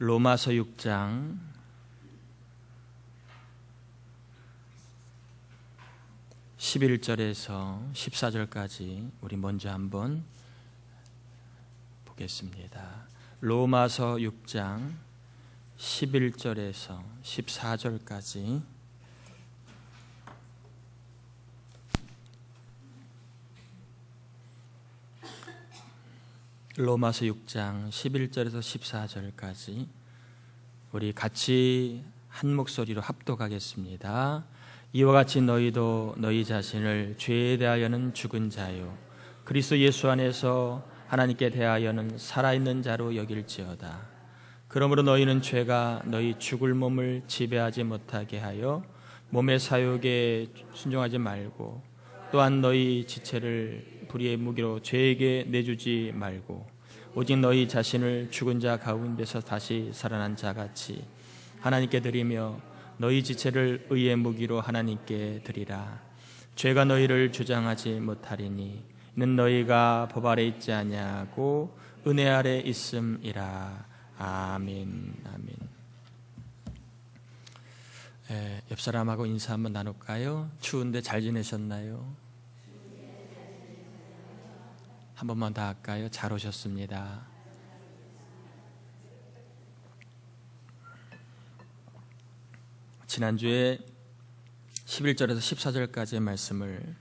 로마서 6장 11절에서 14절까지 우리 먼저 한번 보겠습니다. 로마서 6장 11절에서 14절까지 로마서 6장 11절에서 14절까지 우리 같이 한 목소리로 합독하겠습니다. 이와 같이 너희도 너희 자신을 죄에 대하여는 죽은 자요 그리스도 예수 안에서 하나님께 대하여는 살아있는 자로 여길지어다. 그러므로 너희는 죄가 너희 죽을 몸을 지배하지 못하게 하여 몸의 사욕에 순종하지 말고 또한 너희 지체를 불의의 무기로 죄에게 내주지 말고 오직 너희 자신을 죽은 자 가운데서 다시 살아난 자같이 하나님께 드리며 너희 지체를 의의 무기로 하나님께 드리라. 죄가 너희를 주장하지 못하리니 이는 너희가 법 아래 있지 아니하고 은혜 아래 있음이라. 아멘. 아멘. 옆 사람하고 인사 한번 나눌까요? 추운데 잘 지내셨나요? 한 번만 더 할까요? 잘 오셨습니다. 지난주에 11절에서 14절까지의 말씀을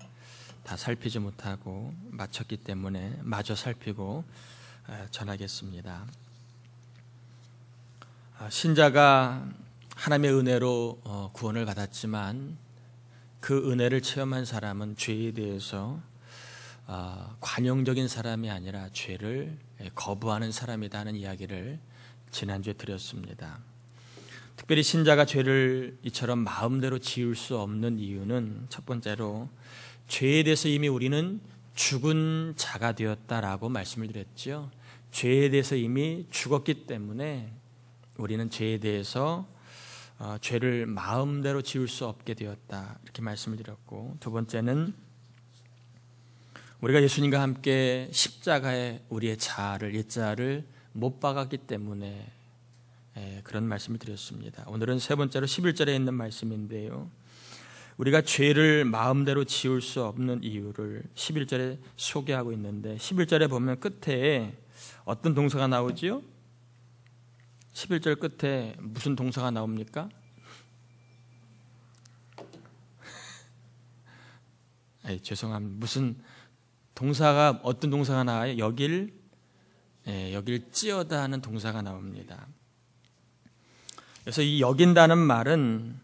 다 살피지 못하고 마쳤기 때문에 마저 살피고 전하겠습니다. 신자가 하나님의 은혜로 구원을 받았지만 그 은혜를 체험한 사람은 죄에 대해서 관용적인 사람이 아니라 죄를 거부하는 사람이라는 이야기를 지난주에 드렸습니다. 특별히 신자가 죄를 이처럼 마음대로 지을 수 없는 이유는 첫 번째로 죄에 대해서 이미 우리는 죽은 자가 되었다라고 말씀을 드렸죠. 죄에 대해서 이미 죽었기 때문에 우리는 죄에 대해서 죄를 마음대로 지을 수 없게 되었다 이렇게 말씀을 드렸고, 두 번째는 우리가 예수님과 함께 십자가에 우리의 자아를 옛자아를 못 박았기 때문에 그런 말씀을 드렸습니다. 오늘은 세 번째로 11절에 있는 말씀인데요, 우리가 죄를 마음대로 지을 수 없는 이유를 11절에 소개하고 있는데, 11절에 보면 끝에 어떤 동사가 나오지요? 11절 끝에 무슨 동사가 나옵니까? 죄송합니다. 무슨 동사가, 어떤 동사가 나와요? 여길 찌어다 하는 동사가 나옵니다. 그래서 이 여긴다는 말은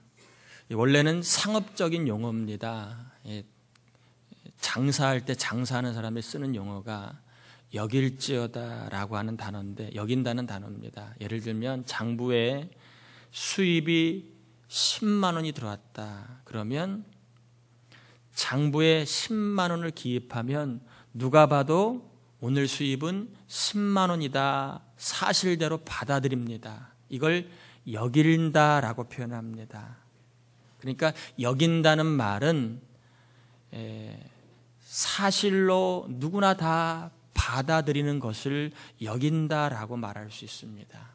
원래는 상업적인 용어입니다. 장사할 때 장사하는 사람이 쓰는 용어가 여길지어다라고 하는 단어인데, 여긴다는 단어입니다. 예를 들면 장부에 수입이 10만 원이 들어왔다. 그러면 장부에 10만 원을 기입하면 누가 봐도 오늘 수입은 10만 원이다. 사실대로 받아들입니다. 이걸 여긴다라고 표현합니다. 그러니까 여긴다는 말은 사실로 누구나 다 받아들이는 것을 여긴다라고 말할 수 있습니다.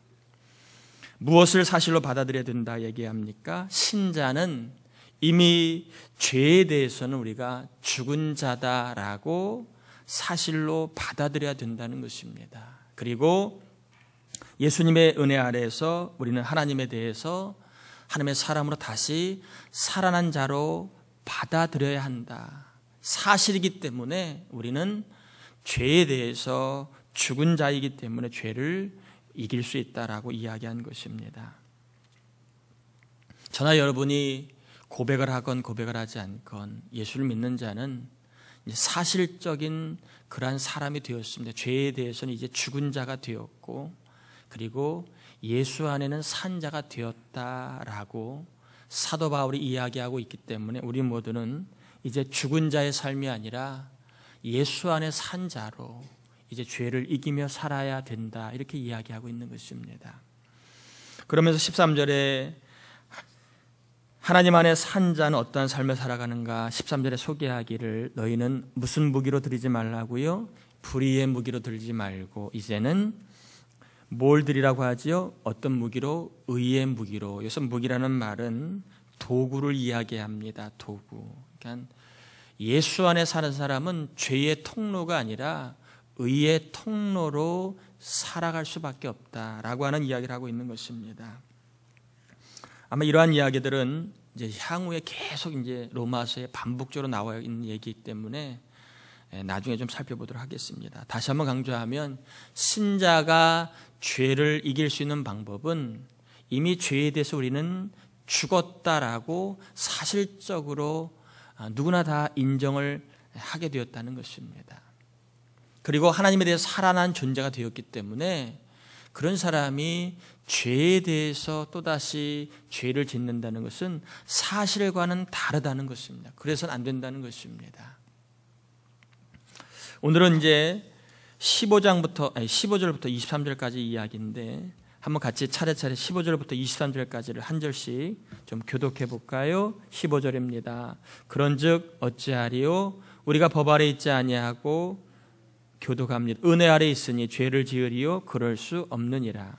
무엇을 사실로 받아들여야 된다 얘기합니까? 신자는 이미 죄에 대해서는 우리가 죽은 자다라고 사실로 받아들여야 된다는 것입니다. 그리고 예수님의 은혜 아래에서 우리는 하나님에 대해서 하나님의 사람으로 다시 살아난 자로 받아들여야 한다. 사실이기 때문에 우리는 죄에 대해서 죽은 자이기 때문에 죄를 이길 수 있다라고 이야기한 것입니다. 저나 여러분이 고백을 하건 고백을 하지 않건 예수를 믿는 자는 이제 사실적인 그러한 사람이 되었습니다. 죄에 대해서는 이제 죽은 자가 되었고, 그리고 예수 안에는 산 자가 되었다라고 사도 바울이 이야기하고 있기 때문에 우리 모두는 이제 죽은 자의 삶이 아니라 예수 안에 산 자로 이제 죄를 이기며 살아야 된다, 이렇게 이야기하고 있는 것입니다. 그러면서 13절에 하나님 안에 산 자는 어떠한 삶을 살아가는가 13절에 소개하기를, 너희는 무슨 무기로 들이지 말라고요? 불의의 무기로 들지 말고 이제는 뭘 드리라고 하지요? 어떤 무기로? 의의 무기로. 여기서 무기라는 말은 도구를 이야기합니다. 도구. 그러니까 예수 안에 사는 사람은 죄의 통로가 아니라 의의 통로로 살아갈 수밖에 없다라고 하는 이야기를 하고 있는 것입니다. 아마 이러한 이야기들은 이제 향후에 계속 이제 로마서에 반복적으로 나와 있는 얘기이기 때문에 나중에 좀 살펴보도록 하겠습니다. 다시 한번 강조하면 신자가 죄를 이길 수 있는 방법은 이미 죄에 대해서 우리는 죽었다라고 사실적으로 누구나 다 인정을 하게 되었다는 것입니다. 그리고 하나님에 대해서 살아난 존재가 되었기 때문에 그런 사람이 죄에 대해서 또다시 죄를 짓는다는 것은 사실과는 다르다는 것입니다. 그래서는 안 된다는 것입니다. 오늘은 이제 15절부터 23절까지 이야기인데 한번 같이 차례차례 15절부터 23절까지를 한 절씩 좀 교독해 볼까요? 15절입니다. 그런즉 어찌하리요? 우리가 법 아래 있지 아니하고 교독합니다. 은혜 아래 있으니 죄를 지으리요? 그럴 수 없느니라.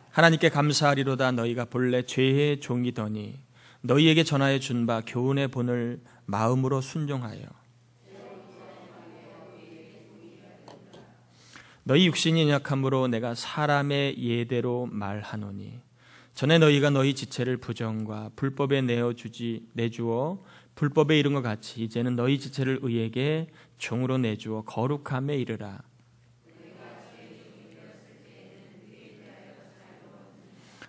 하나님께 감사하리로다. 너희가 본래 죄의 종이더니 너희에게 전하여 준 바 교훈의 본을 마음으로 순종하여 너희 육신이 연약함으로 내가 사람의 예대로 말하노니 전에 너희가 너희 지체를 부정과 불법에 내주어 불법에 이른 것 같이 이제는 너희 지체를 의에게 종으로 내주어 거룩함에 이르라.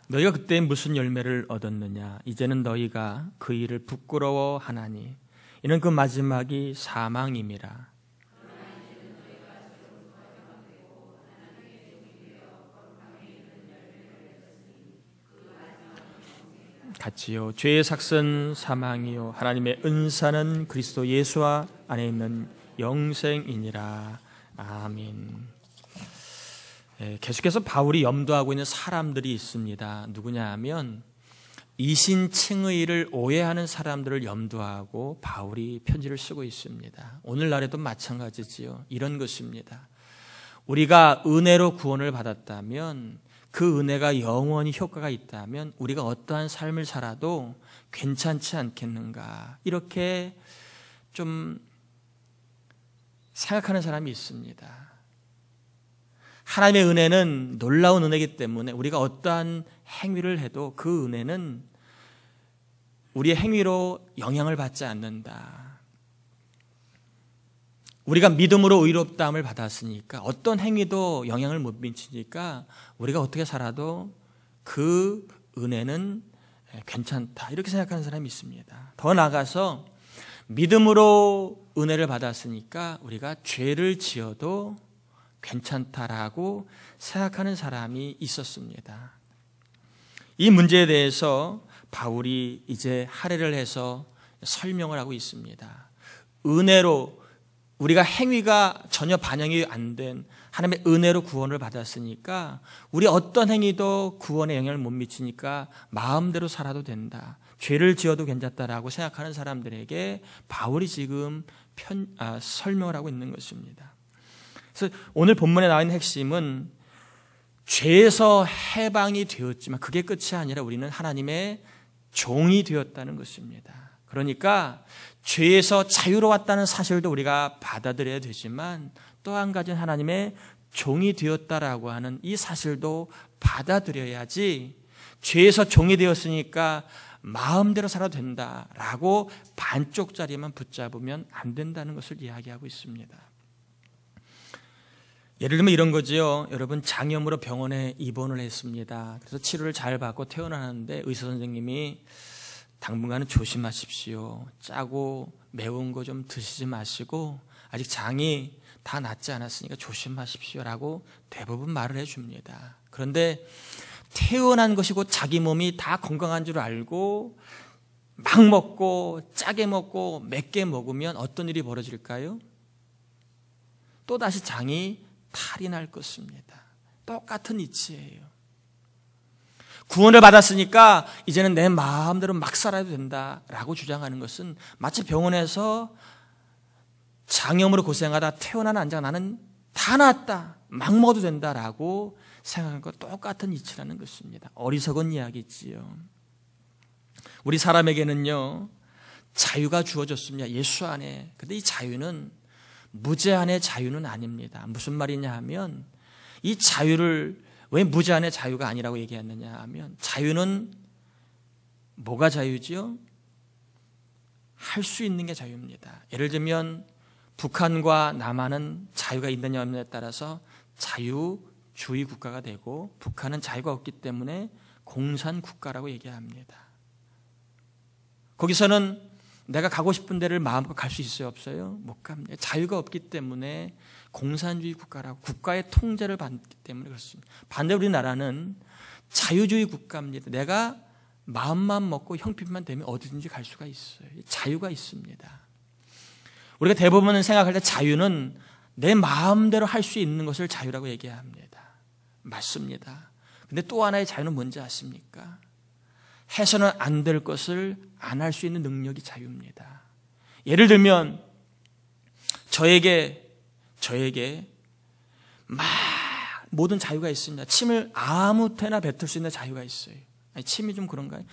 너희가 그때 무슨 열매를 얻었느냐? 이제는 너희가 그 일을 부끄러워하나니 이는 그 마지막이 사망임이라. 같이요. 죄의 삭은 사망이요 하나님의 은사는 그리스도 예수 안에 있는 영생이니라. 아멘. 계속해서 바울이 염두하고 있는 사람들이 있습니다. 누구냐 하면 이신칭의를 오해하는 사람들을 염두하고 바울이 편지를 쓰고 있습니다. 오늘날에도 마찬가지지요. 이런 것입니다. 우리가 은혜로 구원을 받았다면 그 은혜가 영원히 효과가 있다면 우리가 어떠한 삶을 살아도 괜찮지 않겠는가, 이렇게 좀 생각하는 사람이 있습니다. 하나님의 은혜는 놀라운 은혜이기 때문에 우리가 어떠한 행위를 해도 그 은혜는 우리의 행위로 영향을 받지 않는다. 우리가 믿음으로 의롭다함을 받았으니까 어떤 행위도 영향을 못 미치니까 우리가 어떻게 살아도 그 은혜는 괜찮다, 이렇게 생각하는 사람이 있습니다. 더 나아가서 믿음으로 은혜를 받았으니까 우리가 죄를 지어도 괜찮다라고 생각하는 사람이 있었습니다. 이 문제에 대해서 바울이 이제 할애를 해서 설명을 하고 있습니다. 은혜로 우리가 행위가 전혀 반영이 안 된 하나님의 은혜로 구원을 받았으니까 우리 어떤 행위도 구원에 영향을 못 미치니까 마음대로 살아도 된다, 죄를 지어도 괜찮다라고 생각하는 사람들에게 바울이 지금 설명을 하고 있는 것입니다. 그래서 오늘 본문에 나와 있는 핵심은 죄에서 해방이 되었지만 그게 끝이 아니라 우리는 하나님의 종이 되었다는 것입니다. 그러니까 죄에서 자유로웠다는 사실도 우리가 받아들여야 되지만 또 한 가지는 하나님의 종이 되었다라고 하는 이 사실도 받아들여야지 죄에서 종이 되었으니까 마음대로 살아도 된다라고 반쪽짜리만 붙잡으면 안 된다는 것을 이야기하고 있습니다. 예를 들면 이런 거지요. 여러분, 장염으로 병원에 입원을 했습니다. 그래서 치료를 잘 받고 퇴원하는데 의사 선생님이 당분간은 조심하십시오. 짜고 매운 거 좀 드시지 마시고 아직 장이 다 낫지 않았으니까 조심하십시오라고 대부분 말을 해줍니다. 그런데 퇴원한 것이고 자기 몸이 다 건강한 줄 알고 막 먹고 짜게 먹고 맵게 먹으면 어떤 일이 벌어질까요? 또다시 장이 탈이 날 것입니다. 똑같은 이치예요. 구원을 받았으니까 이제는 내 마음대로 막 살아도 된다라고 주장하는 것은 마치 병원에서 장염으로 고생하다 퇴원한 환자가 나는 다 낫다, 막 먹어도 된다라고 생각하는 것 똑같은 이치라는 것입니다. 어리석은 이야기지요. 우리 사람에게는요, 자유가 주어졌습니다. 예수 안에. 근데 이 자유는 무제한의 자유는 아닙니다. 무슨 말이냐 하면, 이 자유를 왜 무제한의 자유가 아니라고 얘기했느냐 하면, 자유는 뭐가 자유지요? 할 수 있는 게 자유입니다. 예를 들면 북한과 남한은 자유가 있느냐 없느냐에 따라서 자유주의 국가가 되고, 북한은 자유가 없기 때문에 공산국가라고 얘기합니다. 거기서는 내가 가고 싶은 데를 마음껏 갈 수 있어요, 없어요? 못 갑니다. 자유가 없기 때문에 공산주의 국가라고, 국가의 통제를 받기 때문에 그렇습니다. 반대 우리나라는 자유주의 국가입니다. 내가 마음만 먹고 형편만 되면 어디든지 갈 수가 있어요. 자유가 있습니다. 우리가 대부분은 생각할 때 자유는 내 마음대로 할 수 있는 것을 자유라고 얘기합니다. 맞습니다. 근데 또 하나의 자유는 뭔지 아십니까? 해서는 안 될 것을 안 할 수 있는 능력이 자유입니다. 예를 들면 저에게 막 모든 자유가 있습니다. 침을 아무 때나 뱉을 수 있는 자유가 있어요. 아니, 침이 좀 그런가요?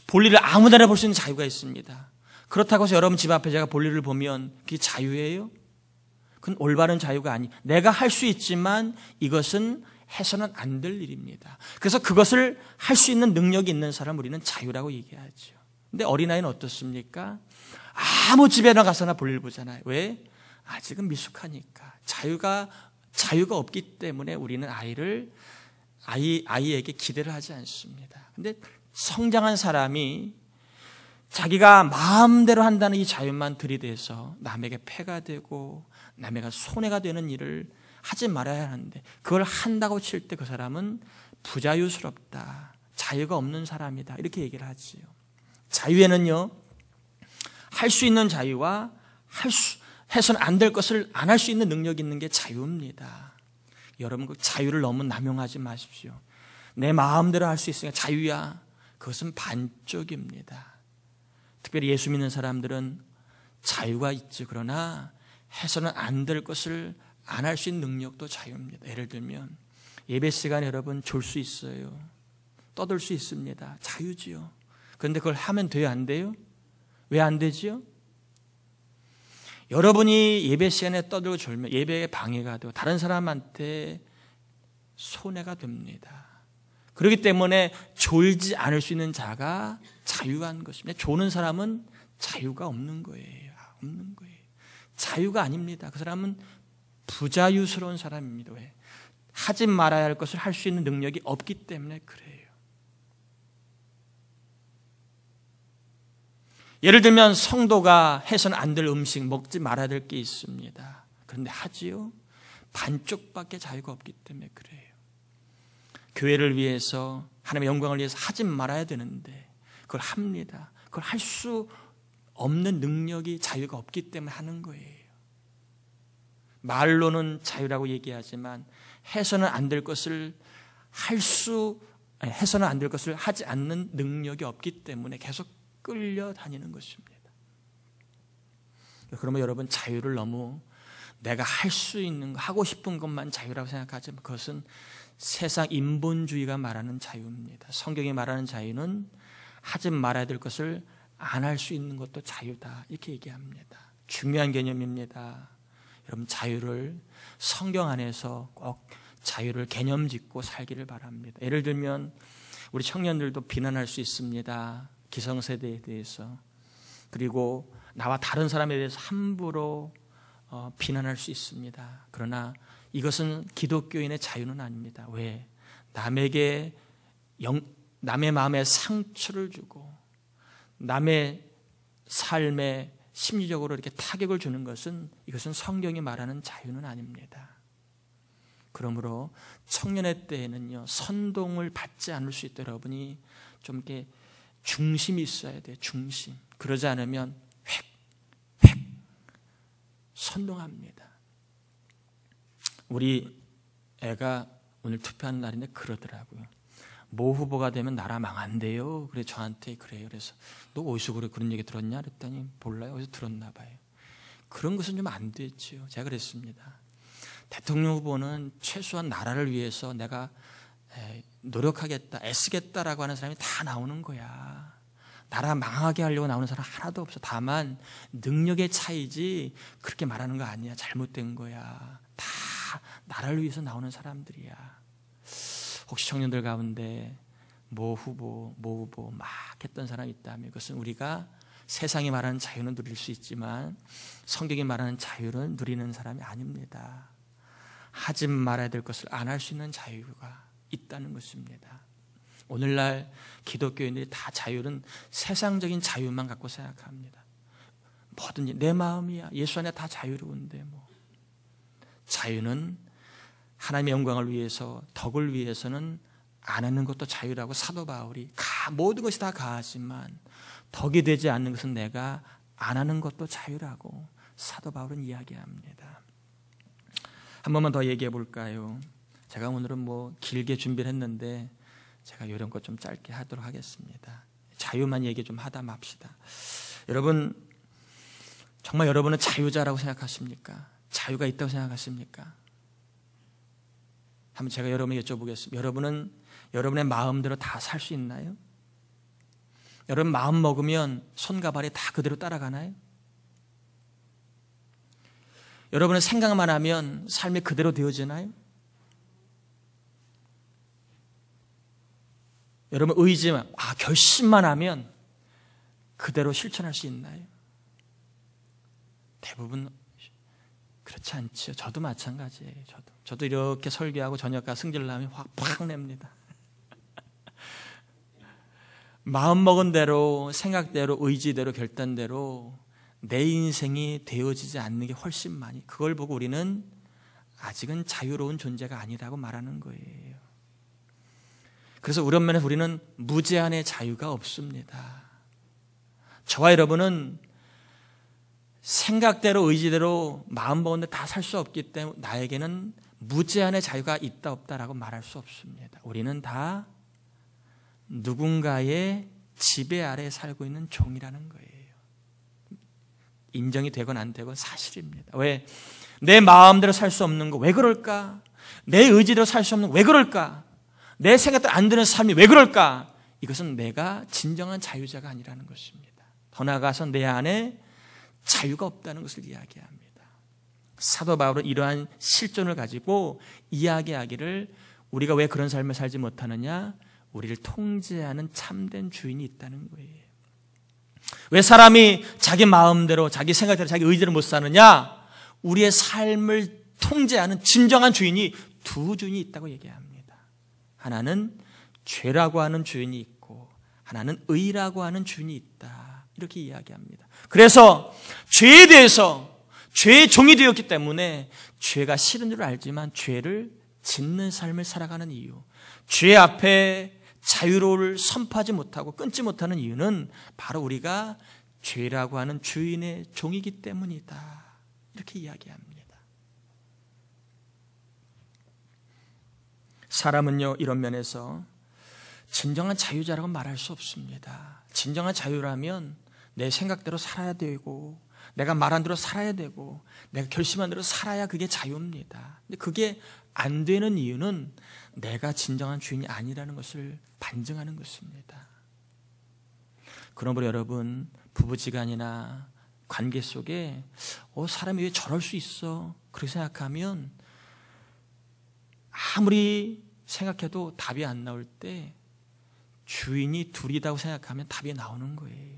볼일을 아무 데나 볼 수 있는 자유가 있습니다. 그렇다고 해서 여러분 집 앞에 제가 볼일을 보면 그게 자유예요? 그건 올바른 자유가 아니. 내가 할 수 있지만 이것은 해서는 안 될 일입니다. 그래서 그것을 할 수 있는 능력이 있는 사람 우리는 자유라고 얘기하죠. 근데 어린아이는 어떻습니까? 아무 집에나 가서나 볼일 보잖아요. 왜? 아직은 미숙하니까. 자유가 없기 때문에 우리는 아이에게 기대를 하지 않습니다. 근데 성장한 사람이 자기가 마음대로 한다는 이 자유만 들이대서 남에게 폐가 되고 남에게 손해가 되는 일을 하지 말아야 하는데, 그걸 한다고 칠 때 그 사람은 부자유스럽다, 자유가 없는 사람이다, 이렇게 얘기를 하지요. 자유에는요, 할 수 있는 자유와 해서는 안 될 것을 안 할 수 있는 능력이 있는 게 자유입니다. 여러분, 그 자유를 너무 남용하지 마십시오. 내 마음대로 할 수 있으니까 자유야. 그것은 반쪽입니다. 특별히 예수 믿는 사람들은 자유가 있지, 그러나 해서는 안 될 것을 안 할 수 있는 능력도 자유입니다. 예를 들면 예배 시간에 여러분 졸 수 있어요. 떠들 수 있습니다. 자유지요. 그런데 그걸 하면 돼요, 안 돼요? 왜 안 되지요? 여러분이 예배 시간에 떠들고 졸면 예배에 방해가 되고 다른 사람한테 손해가 됩니다. 그렇기 때문에 졸지 않을 수 있는 자가 자유한 것입니다. 조는 사람은 자유가 없는 거예요. 없는 거예요. 자유가 아닙니다. 그 사람은 부자유스러운 사람입니다. 왜? 하지 말아야 할 것을 할 수 있는 능력이 없기 때문에 그래요. 예를 들면 성도가 해서는 안 될 음식, 먹지 말아야 될 게 있습니다. 그런데 하지요? 반쪽밖에 자유가 없기 때문에 그래요. 교회를 위해서, 하나님의 영광을 위해서 하지 말아야 되는데 그걸 합니다. 그걸 할 수 없는 능력이, 자유가 없기 때문에 하는 거예요. 말로는 자유라고 얘기하지만 해서는 안 될 것을 해서는 안 될 것을 하지 않는 능력이 없기 때문에 계속 끌려다니는 것입니다. 그러면 여러분, 자유를 너무 내가 할 수 있는 거, 하고 싶은 것만 자유라고 생각하지만 그것은 세상 인본주의가 말하는 자유입니다. 성경이 말하는 자유는 하지 말아야 될 것을 안 할 수 있는 것도 자유다, 이렇게 얘기합니다. 중요한 개념입니다. 여러분, 자유를 성경 안에서 꼭 자유를 개념 짓고 살기를 바랍니다. 예를 들면 우리 청년들도 비난할 수 있습니다. 기성세대에 대해서. 그리고 나와 다른 사람에 대해서 함부로 비난할 수 있습니다. 그러나 이것은 기독교인의 자유는 아닙니다. 왜? 남의 마음에 상처를 주고 남의 삶에 심리적으로 이렇게 타격을 주는 것은, 이것은 성경이 말하는 자유는 아닙니다. 그러므로 청년의 때에는요, 선동을 받지 않을 수 있도록 여러분이 좀 이렇게 중심이 있어야 돼요. 중심. 그러지 않으면 획 선동합니다. 우리 애가 오늘 투표하는 날인데 그러더라고요. 모 후보가 되면 나라 망한대요. 그래 저한테 그래요. 그래서 너 어디서 그런 얘기 들었냐? 그랬더니 몰라요. 어디서 들었나 봐요. 그런 것은 좀 안 됐지요. 제가 그랬습니다. 대통령 후보는 최소한 나라를 위해서 내가 노력하겠다, 애쓰겠다라고 하는 사람이 다 나오는 거야. 나라 망하게 하려고 나오는 사람 하나도 없어. 다만 능력의 차이지 그렇게 말하는 거 아니야. 잘못된 거야. 다 나라를 위해서 나오는 사람들이야. 혹시 청년들 가운데 모 후보 막 했던 사람이 있다면 그것은 우리가 세상이 말하는 자유는 누릴 수 있지만 성경이 말하는 자유는 누리는 사람이 아닙니다. 하지 말아야 될 것을 안 할 수 있는 자유가 있다는 것입니다. 오늘날 기독교인들이 다 자유는 세상적인 자유만 갖고 생각합니다. 뭐든지 내 마음이야. 예수 안에 다 자유로운데 뭐. 자유는 하나님의 영광을 위해서, 덕을 위해서는 안 하는 것도 자유라고 사도 바울이 모든 것이 다 가하지만 덕이 되지 않는 것은 내가 안 하는 것도 자유라고 사도 바울은 이야기합니다. 한 번만 더 얘기해 볼까요? 제가 오늘은 길게 준비를 했는데 제가 이런 것 좀 짧게 하도록 하겠습니다. 자유만 얘기 좀 하다 맙시다. 여러분, 정말 여러분은 자유자라고 생각하십니까? 자유가 있다고 생각하십니까? 한번 제가 여러분에게 여쭤보겠습니다. 여러분은 여러분의 마음대로 다 살 수 있나요? 여러분 마음 먹으면 손과 발이 다 그대로 따라가나요? 여러분은 생각만 하면 삶이 그대로 되어지나요? 여러분 의지만, 결심만 하면 그대로 실천할 수 있나요? 대부분 그렇지 않죠. 저도 마찬가지예요. 저도 이렇게 설교하고 저녁가 승질 나면 확 냅니다. 마음 먹은 대로, 생각대로, 의지대로, 결단대로 내 인생이 되어지지 않는 게 훨씬 많이, 그걸 보고 우리는 아직은 자유로운 존재가 아니라고 말하는 거예요. 그래서 우리 면에서 우리는 무제한의 자유가 없습니다. 저와 여러분은 생각대로 의지대로 마음 먹은 데 다 살 수 없기 때문에 나에게는 무제한의 자유가 있다 없다라고 말할 수 없습니다. 우리는 다 누군가의 지배 아래에 살고 있는 종이라는 거예요. 인정이 되건 안 되건 사실입니다. 왜? 내 마음대로 살 수 없는 거 왜 그럴까? 내 의지대로 살 수 없는 거 왜 그럴까? 내 생각대로 안 되는 삶이 왜 그럴까? 이것은 내가 진정한 자유자가 아니라는 것입니다. 더 나아가서 내 안에 자유가 없다는 것을 이야기합니다. 사도 바울은 이러한 실존을 가지고 이야기하기를 우리가 왜 그런 삶을 살지 못하느냐? 우리를 통제하는 참된 주인이 있다는 거예요. 왜 사람이 자기 마음대로, 자기 생각대로, 자기 의지로 못 사느냐? 우리의 삶을 통제하는 진정한 주인이 두 주인이 있다고 얘기합니다. 하나는 죄라고 하는 주인이 있고 하나는 의라고 하는 주인이 있다. 이렇게 이야기합니다. 그래서 죄에 대해서 죄의 종이 되었기 때문에 죄가 싫은 줄 알지만 죄를 짓는 삶을 살아가는 이유, 죄 앞에 자유를 선포하지 못하고 끊지 못하는 이유는 바로 우리가 죄라고 하는 주인의 종이기 때문이다. 이렇게 이야기합니다. 사람은요, 이런 면에서 진정한 자유자라고 말할 수 없습니다. 진정한 자유라면 내 생각대로 살아야 되고 내가 말한 대로 살아야 되고 내가 결심한 대로 살아야 그게 자유입니다. 근데 그게 안 되는 이유는 내가 진정한 주인이 아니라는 것을 반증하는 것입니다. 그러므로 여러분, 부부지간이나 관계 속에 사람이 왜 저럴 수 있어? 그렇게 생각하면 아무리 생각해도 답이 안 나올 때 주인이 둘이라고 생각하면 답이 나오는 거예요.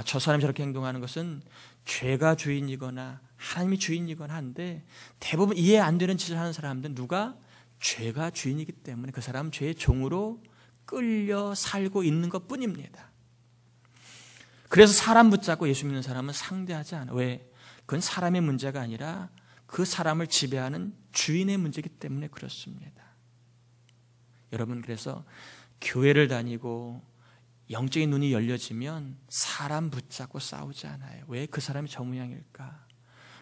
저 사람이 저렇게 행동하는 것은 죄가 주인이거나 하나님이 주인이거나 한데 대부분 이해 안 되는 짓을 하는 사람들은 누가? 죄가 주인이기 때문에 그 사람은 죄의 종으로 끌려 살고 있는 것뿐입니다. 그래서 사람 붙잡고 예수 믿는 사람은 상대하지 않아. 왜? 그건 사람의 문제가 아니라 그 사람을 지배하는 주인의 문제이기 때문에 그렇습니다. 여러분, 그래서 교회를 다니고 영적인 눈이 열려지면 사람 붙잡고 싸우지 않아요. 왜? 그 사람이 저 모양일까?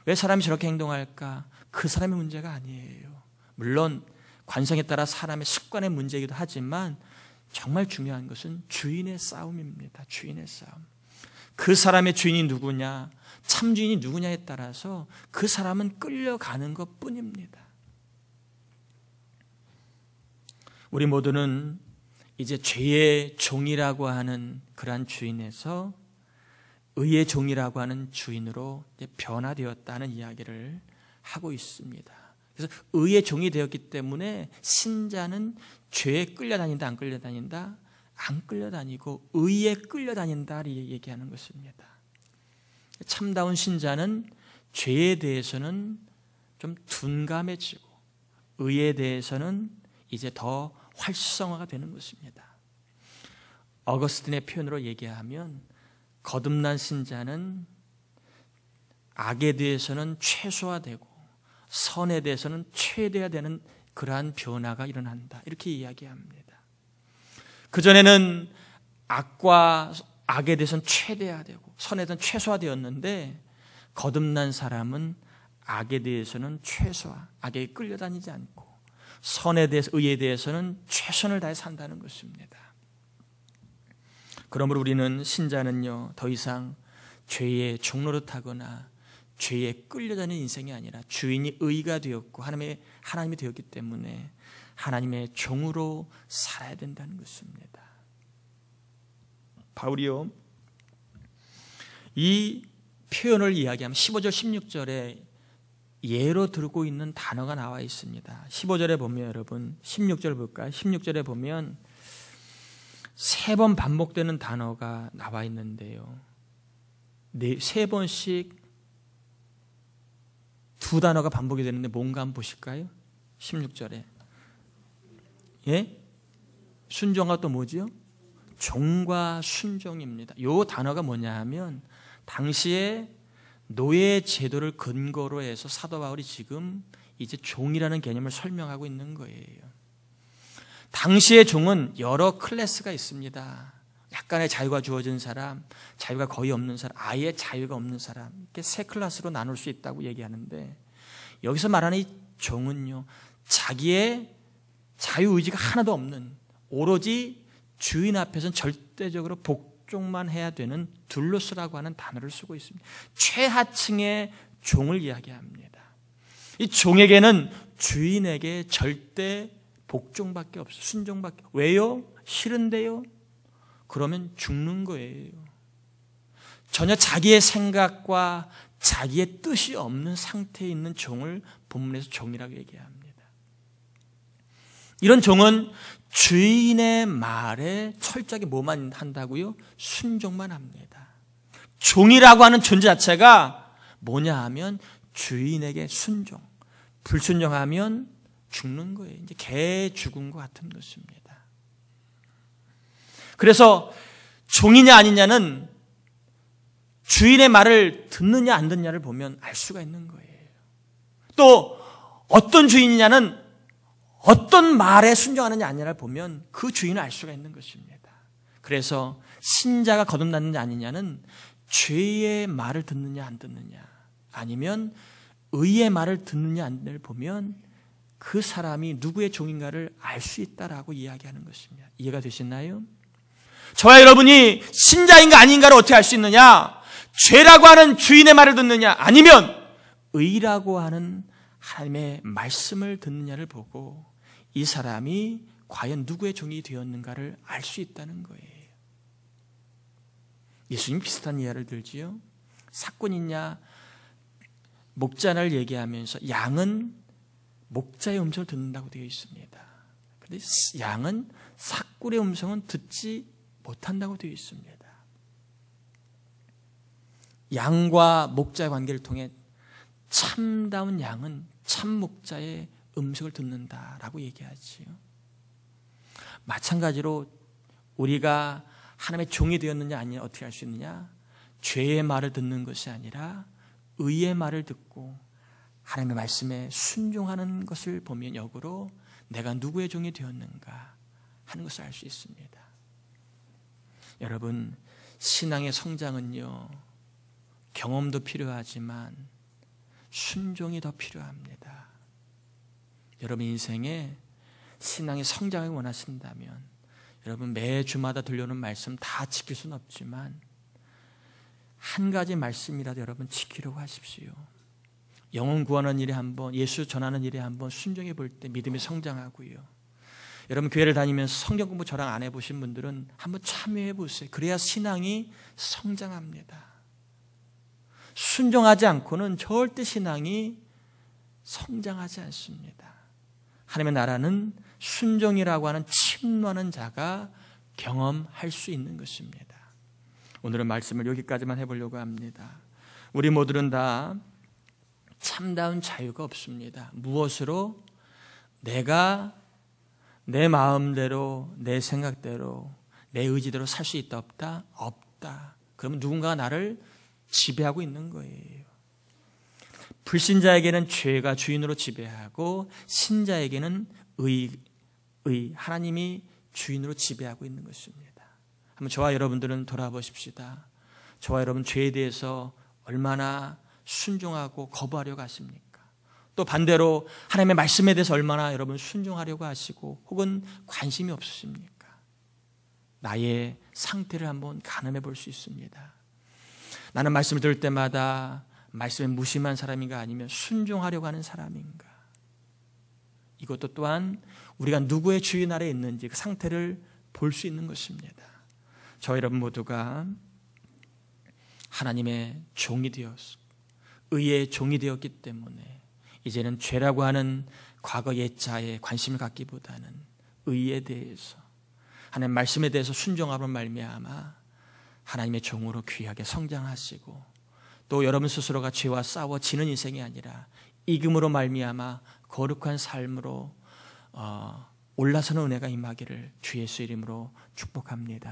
왜 사람이 저렇게 행동할까? 그 사람의 문제가 아니에요. 물론 관성에 따라 사람의 습관의 문제이기도 하지만 정말 중요한 것은 주인의 싸움입니다. 주인의 싸움. 그 사람의 주인이 누구냐, 참 주인이 누구냐에 따라서 그 사람은 끌려가는 것뿐입니다. 우리 모두는 이제 죄의 종이라고 하는 그러한 주인에서 의의 종이라고 하는 주인으로 이제 변화되었다는 이야기를 하고 있습니다. 그래서 의의 종이 되었기 때문에 신자는 죄에 끌려다닌다, 안 끌려다닌다? 안 끌려다니고 의에 끌려다닌다 얘기하는 것입니다. 참다운 신자는 죄에 대해서는 좀 둔감해지고 의에 대해서는 이제 더 활성화가 되는 것입니다. 어거스틴의 표현으로 얘기하면 거듭난 신자는 악에 대해서는 최소화되고 선에 대해서는 최대화되는 그러한 변화가 일어난다, 이렇게 이야기합니다. 그전에는 악과 악에 대해서는 최대화되고 선에 대해서는 최소화되었는데 거듭난 사람은 악에 대해서는 최소화, 악에 끌려다니지 않고 선에 대해서, 의에 대해서는 최선을 다해 산다는 것입니다. 그러므로 우리는 신자는요, 더 이상 죄의 종노릇하거나 죄에 끌려다니는 인생이 아니라 주인이 의가 되었고 하나님이 되었기 때문에 하나님의 종으로 살아야 된다는 것입니다. 바울이요, 이 표현을 이야기하면 15절 16절에 예로 들고 있는 단어가 나와 있습니다. 15절에 보면 여러분 16절 볼까요? 16절에 보면 3번 반복되는 단어가 나와 있는데요, 3번씩 두 단어가 반복이 되는데 뭔가 한번 보실까요? 16절에 순종과 또 뭐지요? 종과 순종입니다. 이 단어가 뭐냐 하면 당시에 노예 제도를 근거로 해서 사도 바울이 지금 이제 종이라는 개념을 설명하고 있는 거예요. 당시의 종은 여러 클래스가 있습니다. 약간의 자유가 주어진 사람, 자유가 거의 없는 사람, 아예 자유가 없는 사람, 이렇게 세 클래스로 나눌 수 있다고 얘기하는데, 여기서 말하는 이 종은요, 자기의 자유의지가 하나도 없는, 오로지 주인 앞에서는 절대적으로 복종만 해야 되는 둘로스라고 하는 단어를 쓰고 있습니다. 최하층의 종을 이야기합니다. 이 종에게는 주인에게 절대 복종밖에 없어요. 순종밖에. 왜요? 싫은데요? 그러면 죽는 거예요. 전혀 자기의 생각과 자기의 뜻이 없는 상태에 있는 종을 본문에서 종이라고 얘기합니다. 이런 종은 주인의 말에 철저하게 뭐만 한다고요? 순종만 합니다. 종이라고 하는 존재 자체가 뭐냐 하면 주인에게 순종, 불순종하면 죽는 거예요. 이제 개 죽은 것 같은 것입니다. 그래서 종이냐 아니냐는 주인의 말을 듣느냐 안 듣느냐를 보면 알 수가 있는 거예요. 또 어떤 주인이냐는 어떤 말에 순종하느냐 아니냐를 보면 그 주인을 알 수가 있는 것입니다. 그래서 신자가 거듭났느냐 아니냐는 죄의 말을 듣느냐 안 듣느냐, 아니면 의의 말을 듣느냐 안 듣느냐를 보면 그 사람이 누구의 종인가를 알 수 있다라고 이야기하는 것입니다. 이해가 되시나요? 저와 여러분이 신자인가 아닌가를 어떻게 알 수 있느냐? 죄라고 하는 주인의 말을 듣느냐, 아니면 의라고 하는 하나님의 말씀을 듣느냐를 보고 이 사람이 과연 누구의 종이 되었는가를 알 수 있다는 거예요. 예수님 비슷한 이해를 들지요. 사꾼이냐 목자를 얘기하면서 양은 목자의 음성을 듣는다고 되어 있습니다. 그런데 양은 사꾼의 음성은 듣지 못한다고 되어 있습니다. 양과 목자의 관계를 통해 참다운 양은 참 목자의 음성을 듣는다라고 얘기하지요. 마찬가지로 우리가 하나님의 종이 되었느냐 아니냐 어떻게 알 수 있느냐? 죄의 말을 듣는 것이 아니라 의의 말을 듣고 하나님의 말씀에 순종하는 것을 보면 역으로 내가 누구의 종이 되었는가 하는 것을 알 수 있습니다. 여러분, 신앙의 성장은요, 경험도 필요하지만 순종이 더 필요합니다. 여러분 인생에 신앙이 성장을 원하신다면 여러분 매 주마다 들려오는 말씀 다 지킬 수는 없지만 한 가지 말씀이라도 여러분 지키려고 하십시오. 영혼 구하는 일에 한번, 예수 전하는 일에 한번 순종해 볼 때 믿음이 성장하고요. 여러분 교회를 다니면서 성경 공부 저랑 안 해보신 분들은 한번 참여해 보세요. 그래야 신앙이 성장합니다. 순종하지 않고는 절대 신앙이 성장하지 않습니다. 하나님의 나라는 순종이라고 하는 침노하는 자가 경험할 수 있는 것입니다. 오늘은 말씀을 여기까지만 해보려고 합니다. 우리 모두는 다 참다운 자유가 없습니다. 무엇으로? 내가 내 마음대로, 내 생각대로, 내 의지대로 살 수 있다 없다? 없다. 그러면 누군가가 나를 지배하고 있는 거예요. 불신자에게는 죄가 주인으로 지배하고 신자에게는 하나님이 주인으로 지배하고 있는 것입니다. 한번 저와 여러분들은 돌아보십시다. 저와 여러분 죄에 대해서 얼마나 순종하고 거부하려고 하십니까? 또 반대로 하나님의 말씀에 대해서 얼마나 여러분 순종하려고 하시고 혹은 관심이 없으십니까? 나의 상태를 한번 가늠해 볼 수 있습니다. 나는 말씀을 들을 때마다 말씀에 무심한 사람인가 아니면 순종하려고 하는 사람인가? 이것도 또한 우리가 누구의 주인 아래에 있는지 그 상태를 볼 수 있는 것입니다. 저 여러분 모두가 하나님의 종이 되었고 의의 종이 되었기 때문에 이제는 죄라고 하는 과거 옛자에 관심을 갖기보다는 의에 대해서 하나님의 말씀에 대해서 순종함으로 말미암아 하나님의 종으로 귀하게 성장하시고 또 여러분 스스로가 죄와 싸워 지는 인생이 아니라 이김으로 말미암아 거룩한 삶으로 올라서는 은혜가 임하기를 주 예수 이름으로 축복합니다.